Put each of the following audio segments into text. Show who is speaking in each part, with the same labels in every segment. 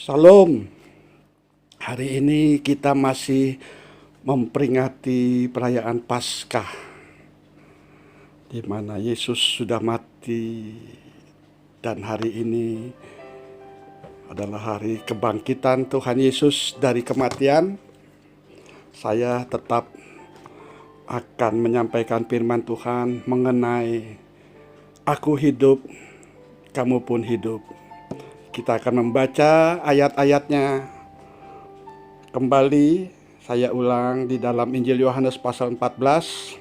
Speaker 1: Shalom. Hari ini kita masih memperingati perayaan Paskah, di mana Yesus sudah mati dan hari ini adalah hari kebangkitan Tuhan Yesus dari kematian. Saya tetap akan menyampaikan firman Tuhan mengenai aku hidup, kamu pun hidup. Kita akan membaca ayat-ayatnya kembali. Saya ulang di dalam Injil Yohanes pasal 14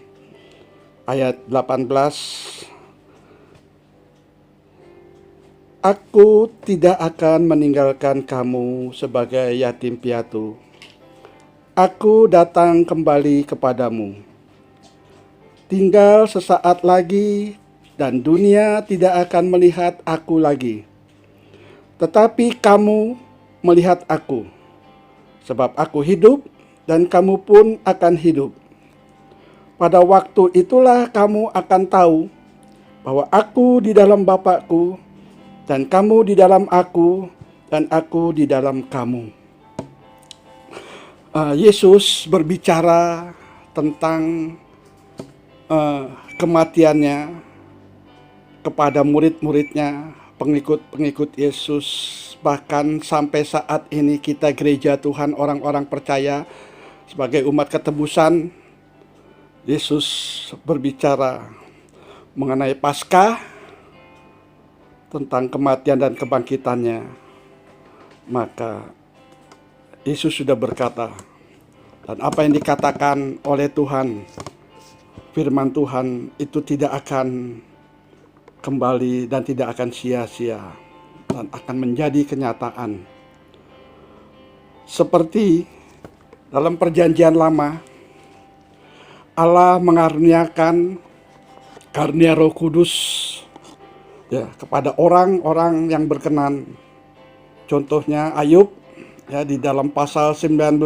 Speaker 1: ayat 18. Aku tidak akan meninggalkan kamu sebagai yatim piatu. Aku datang kembali kepadamu. Tinggal sesaat lagi dan dunia tidak akan melihat aku lagi. Tetapi kamu melihat aku, sebab aku hidup dan kamu pun akan hidup. Pada waktu itulah kamu akan tahu bahwa aku di dalam Bapa-Ku dan kamu di dalam aku dan aku di dalam kamu. Yesus berbicara tentang kematiannya kepada murid-muridnya, pengikut-pengikut Yesus. Bahkan sampai saat ini kita gereja Tuhan, orang-orang percaya sebagai umat ketebusan, Yesus berbicara mengenai Paskah, tentang kematian dan kebangkitannya. Maka Yesus sudah berkata, dan apa yang dikatakan oleh Tuhan, firman Tuhan itu tidak akan kembali dan tidak akan sia-sia dan akan menjadi kenyataan. Seperti dalam perjanjian lama, Allah mengaruniakan karunia Roh Kudus kepada orang-orang yang berkenan. Contohnya Ayub di dalam pasal 19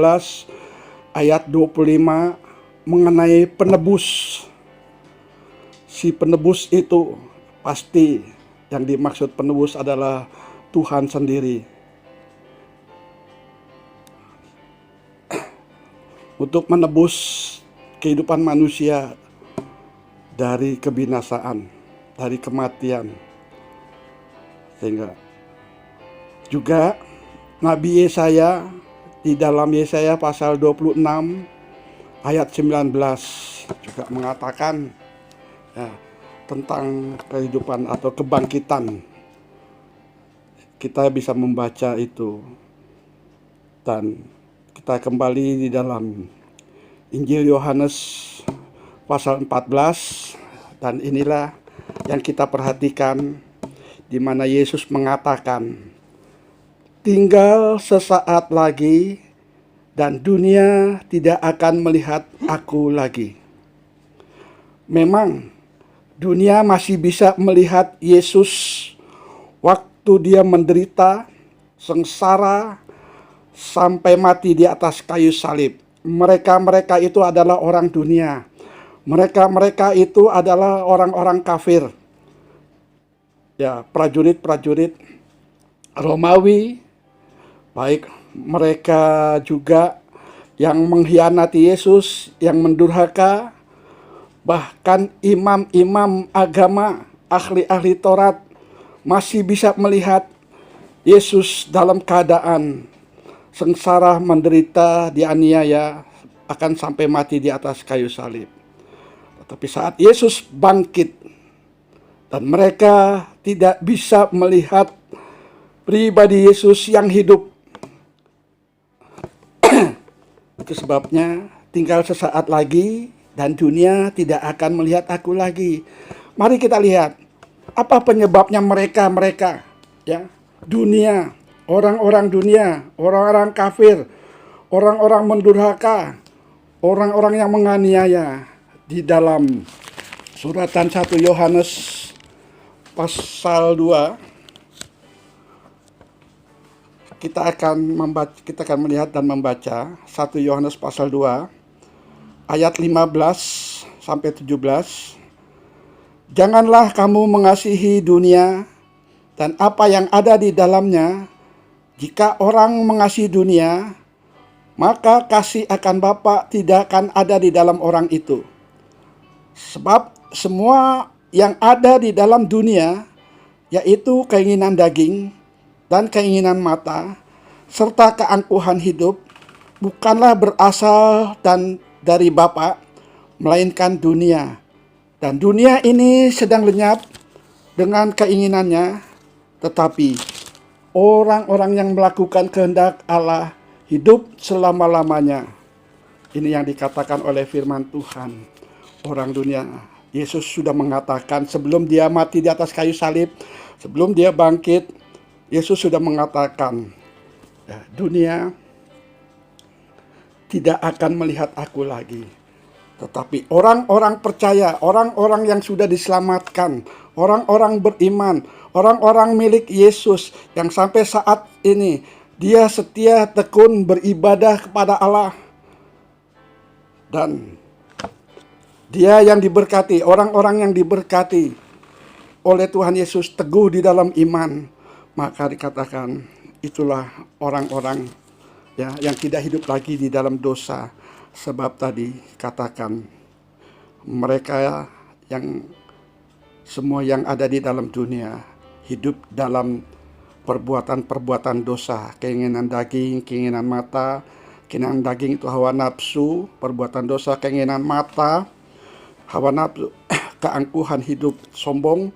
Speaker 1: ayat 25 mengenai penebus. Si penebus itu pasti yang dimaksud penebus adalah Tuhan sendiri. Untuk menebus kehidupan manusia dari kebinasaan, dari kematian. Sehingga juga Nabi Yesaya di dalam Yesaya pasal 26 ayat 19 juga mengatakan tentang kehidupan atau kebangkitan. Kita bisa membaca itu. Dan kita kembali di dalam Injil Yohanes pasal 14, dan inilah yang kita perhatikan, di mana Yesus mengatakan, tinggal sesaat lagi dan dunia tidak akan melihat aku lagi. Memang dunia masih bisa melihat Yesus waktu dia menderita, sengsara, sampai mati di atas kayu salib. Mereka-mereka itu adalah orang dunia. Mereka-mereka itu adalah orang-orang kafir. Prajurit-prajurit Romawi, baik mereka juga yang mengkhianati Yesus, yang mendurhaka, bahkan imam-imam agama, ahli-ahli Taurat masih bisa melihat Yesus dalam keadaan sengsara, menderita, dianiaya, akan sampai mati di atas kayu salib. Tetapi saat Yesus bangkit dan mereka tidak bisa melihat pribadi Yesus yang hidup, itu sebabnya tinggal sesaat lagi dan dunia tidak akan melihat aku lagi. Mari kita lihat apa penyebabnya mereka dunia, orang-orang dunia, orang-orang kafir, orang-orang mendurhaka, orang-orang yang menganiaya. Di dalam suratan 1 Yohanes pasal 2, kita akan melihat dan membaca 1 Yohanes pasal 2 ayat 15 sampai 17. Janganlah kamu mengasihi dunia dan apa yang ada di dalamnya. Jika orang mengasihi dunia, maka kasih akan Bapa tidak akan ada di dalam orang itu. Sebab semua yang ada di dalam dunia, yaitu keinginan daging dan keinginan mata, serta keangkuhan hidup, bukanlah berasal dan dari Bapa, melainkan dunia. Dan dunia ini sedang lenyap dengan keinginannya, tetapi orang-orang yang melakukan kehendak Allah hidup selama-lamanya. Ini yang dikatakan oleh firman Tuhan. Orang dunia, Yesus sudah mengatakan sebelum dia mati di atas kayu salib, sebelum dia bangkit, Yesus sudah mengatakan, dunia tidak akan melihat aku lagi. Tetapi orang-orang percaya, orang-orang yang sudah diselamatkan, orang-orang beriman, orang-orang milik Yesus yang sampai saat ini dia setia tekun beribadah kepada Allah. Dan dia yang diberkati, orang-orang yang diberkati oleh Tuhan Yesus teguh di dalam iman, maka dikatakan itulah orang-orang yang tidak hidup lagi di dalam dosa. Sebab tadi katakan mereka yang semua yang ada di dalam dunia hidup dalam perbuatan-perbuatan dosa, keinginan daging, keinginan mata. Keinginan daging itu hawa nafsu, perbuatan dosa, keinginan mata, hawa nafsu, keangkuhan hidup, sombong,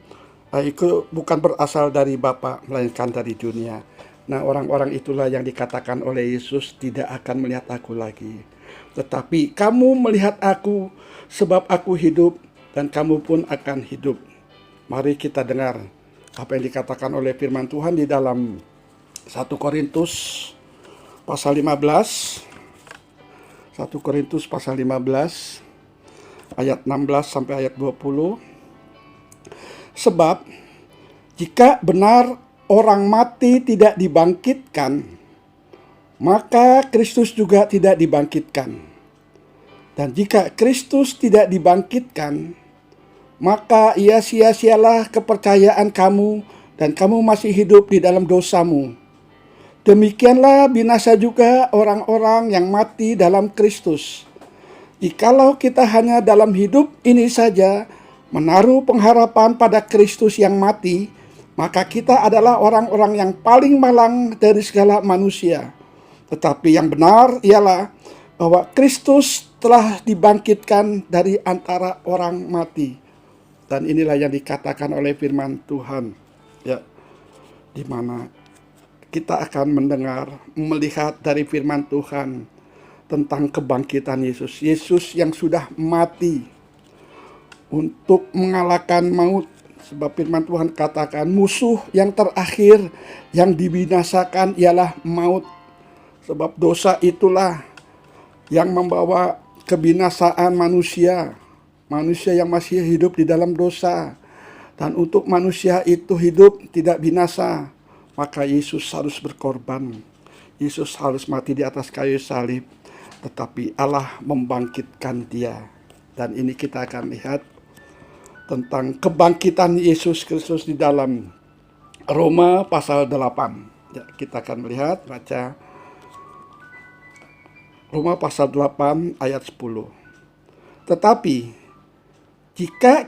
Speaker 1: itu bukan berasal dari Bapa, melainkan dari dunia. Nah, orang-orang itulah yang dikatakan oleh Yesus tidak akan melihat aku lagi. Tetapi kamu melihat aku sebab aku hidup dan kamu pun akan hidup. Mari kita dengar apa yang dikatakan oleh firman Tuhan di dalam 1 Korintus pasal 15. 1 Korintus pasal 15 ayat 16 sampai ayat 20. Sebab jika benar orang mati tidak dibangkitkan, maka Kristus juga tidak dibangkitkan. Dan jika Kristus tidak dibangkitkan, maka ia sia-sialah kepercayaan kamu dan kamu masih hidup di dalam dosamu. Demikianlah binasa juga orang-orang yang mati dalam Kristus. Jikalau kita hanya dalam hidup ini saja menaruh pengharapan pada Kristus yang mati, maka kita adalah orang-orang yang paling malang dari segala manusia. Tetapi yang benar ialah bahwa Kristus telah dibangkitkan dari antara orang mati. Dan inilah yang dikatakan oleh firman Tuhan, ya, di mana kita akan mendengar, melihat dari firman Tuhan tentang kebangkitan Yesus. Yesus yang sudah mati untuk mengalahkan maut. Sebab firman Tuhan katakan musuh yang terakhir yang dibinasakan ialah maut. Sebab dosa itulah yang membawa kebinasaan manusia. Manusia yang masih hidup di dalam dosa. Dan untuk manusia itu hidup tidak binasa, maka Yesus harus berkorban. Yesus harus mati di atas kayu salib. Tetapi Allah membangkitkan dia. Dan ini kita akan lihat tentang kebangkitan Yesus Kristus di dalam Roma pasal 8. Ya, kita akan melihat, baca Roma pasal 8 ayat 10. Tetapi jika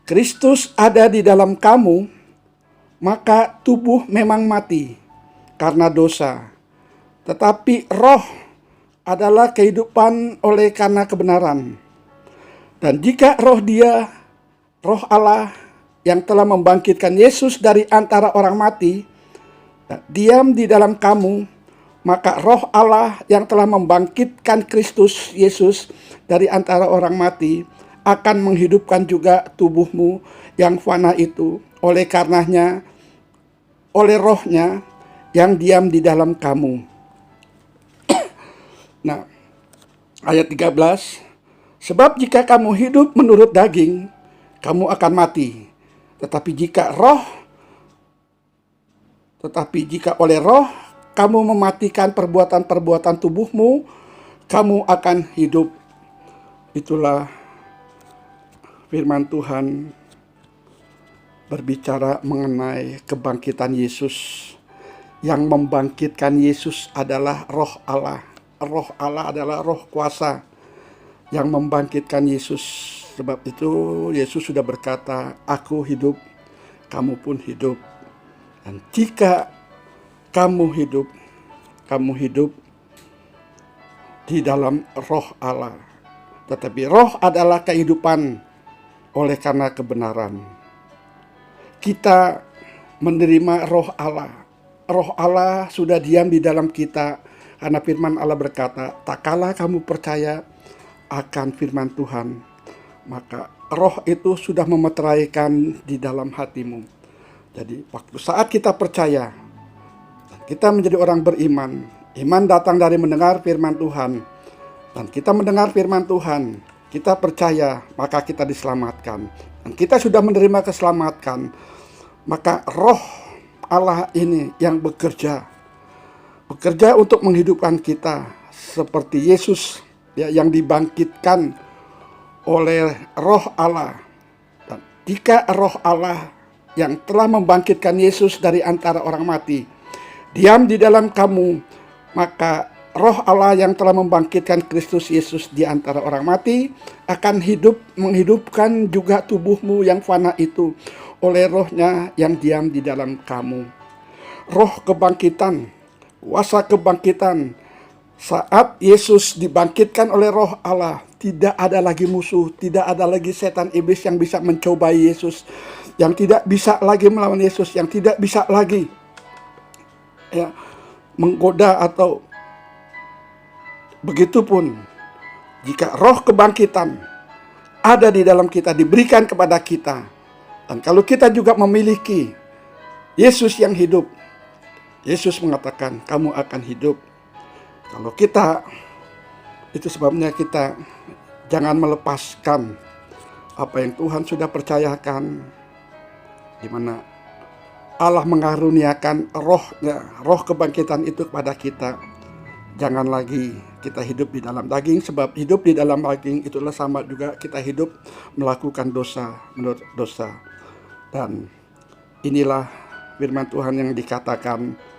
Speaker 1: Kristus ada di dalam kamu, maka tubuh memang mati karena dosa. Tetapi roh adalah kehidupan oleh karena kebenaran. Dan jika roh dia, roh Allah yang telah membangkitkan Yesus dari antara orang mati, diam di dalam kamu, maka roh Allah yang telah membangkitkan Kristus Yesus dari antara orang mati akan menghidupkan juga tubuhmu yang fana itu oleh karenanya, oleh rohnya yang diam di dalam kamu. Nah, ayat 13. Sebab jika kamu hidup menurut daging, kamu akan mati. Tetapi jika oleh roh kamu mematikan perbuatan-perbuatan tubuhmu, kamu akan hidup. Itulah firman Tuhan berbicara mengenai kebangkitan Yesus Yang membangkitkan Yesus adalah Roh Allah. Roh Allah adalah roh kuasa yang membangkitkan Yesus. Sebab itu Yesus sudah berkata, "Aku hidup, kamu pun hidup." Dan jika kamu hidup di dalam Roh Allah. Tetapi roh adalah kehidupan oleh karena kebenaran. Kita menerima Roh Allah. Roh Allah sudah diam di dalam kita karena firman Allah berkata, "Tak kala kamu percaya akan firman Tuhan, maka roh itu sudah memeteraikan di dalam hatimu." Jadi waktu saat kita percaya, kita menjadi orang beriman. Iman datang dari mendengar firman Tuhan. Dan kita mendengar firman Tuhan, kita percaya, maka kita diselamatkan. Dan kita sudah menerima keselamatan, maka roh Allah ini yang bekerja untuk menghidupkan kita seperti Yesus ya, yang dibangkitkan oleh Roh Allah. Dan jika Roh Allah yang telah membangkitkan Yesus dari antara orang mati diam di dalam kamu, maka Roh Allah yang telah membangkitkan Kristus Yesus di antara orang mati akan menghidupkan juga tubuhmu yang fana itu oleh Roh-Nya yang diam di dalam kamu. Roh kebangkitan, kuasa kebangkitan. Saat Yesus dibangkitkan oleh Roh Allah, tidak ada lagi musuh, tidak ada lagi setan iblis yang bisa mencobai Yesus, yang tidak bisa lagi melawan Yesus, yang tidak bisa lagi ya menggoda. Atau begitupun jika roh kebangkitan ada di dalam kita, diberikan kepada kita, dan kalau kita juga memiliki Yesus yang hidup, Yesus mengatakan kamu akan hidup. Kalau kita, itu sebabnya kita jangan melepaskan apa yang Tuhan sudah percayakan, di mana Allah mengaruniakan rohnya, roh kebangkitan itu kepada kita. Jangan lagi kita hidup di dalam daging, sebab hidup di dalam daging itulah sama juga kita hidup melakukan dosa menurut dosa. Dan inilah firman Tuhan yang dikatakan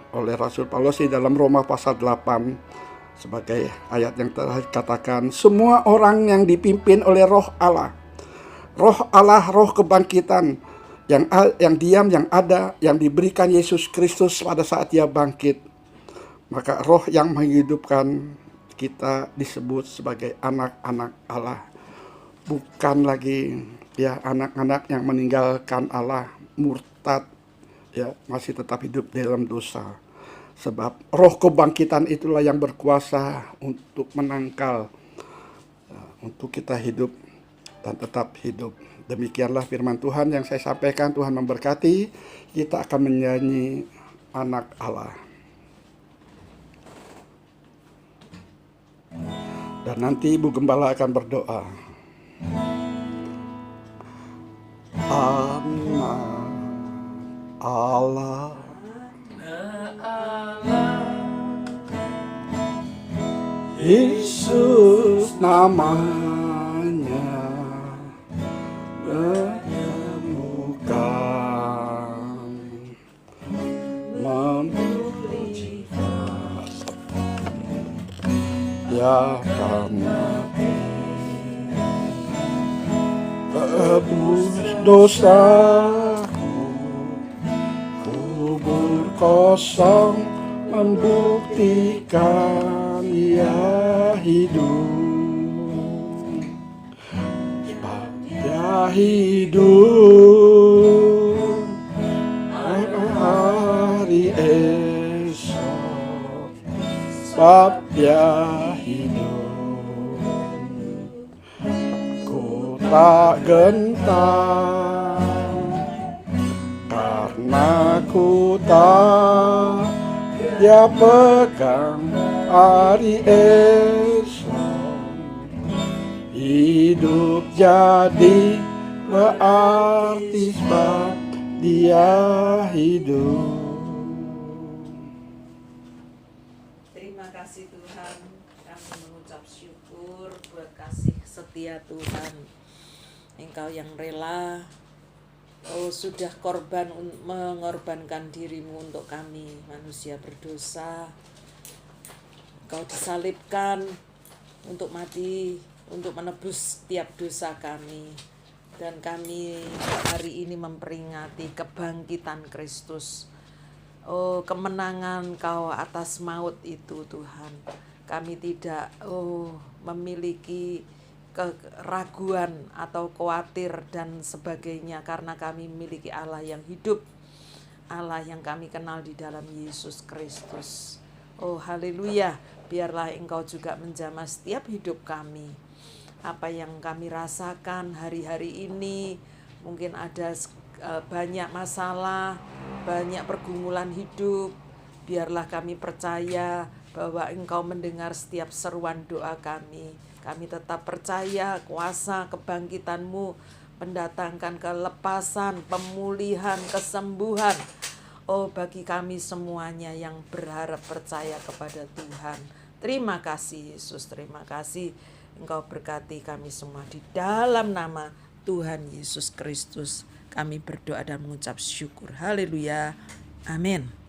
Speaker 1: oleh Rasul Paulus di dalam Roma pasal 8 sebagai ayat yang telah dikatakan, semua orang yang dipimpin oleh Roh Allah, roh kebangkitan yang diam, yang ada, yang diberikan Yesus Kristus pada saat Dia bangkit, maka roh yang menghidupkan kita disebut sebagai anak-anak Allah. Bukan lagi ya anak-anak yang meninggalkan Allah, murtad, ya masih tetap hidup dalam dosa. Sebab roh kebangkitan itulah yang berkuasa untuk menangkal, untuk kita hidup dan tetap hidup. Demikianlah firman Tuhan yang saya sampaikan. Tuhan memberkati. Kita akan menyanyi anak Allah. Dan nanti Ibu Gembala akan berdoa. Anak Allah, Yesus namanya, menyembuhkan, memulihkan, ya karena tebus dosaku, kubur kosong membuktikan Ia hidup. Sebab Dia hidup pada hari esok, sebab Dia hidup. Ku tak gentar karena ku tak Dia pegang hari esok. Hidup jadi berarti sebab Dia hidup.
Speaker 2: Terima kasih Tuhan, kami mengucap syukur buat kasih setia Tuhan. Engkau yang rela sudah mengorbankan dirimu untuk kami manusia berdosa. Engkau disalibkan untuk mati, untuk menebus setiap dosa kami. Dan kami hari ini memperingati kebangkitan Kristus. Oh, kemenangan Kau atas maut itu Tuhan. Kami tidak memiliki keraguan atau khawatir dan sebagainya, karena kami memiliki Allah yang hidup, Allah yang kami kenal di dalam Yesus Kristus. Oh haleluya, biarlah Engkau juga menjamah setiap hidup kami. Apa yang kami rasakan hari-hari ini, mungkin ada banyak masalah, banyak pergumulan hidup. Biarlah kami percaya bahwa Engkau mendengar setiap seruan doa kami. Kami tetap percaya kuasa kebangkitan-Mu mendatangkan kelepasan, pemulihan, kesembuhan. Oh, bagi kami semuanya yang berharap percaya kepada Tuhan. Terima kasih Yesus, terima kasih. Engkau berkati kami semua di dalam nama Tuhan Yesus Kristus. Kami berdoa dan mengucap syukur. Haleluya. Amin.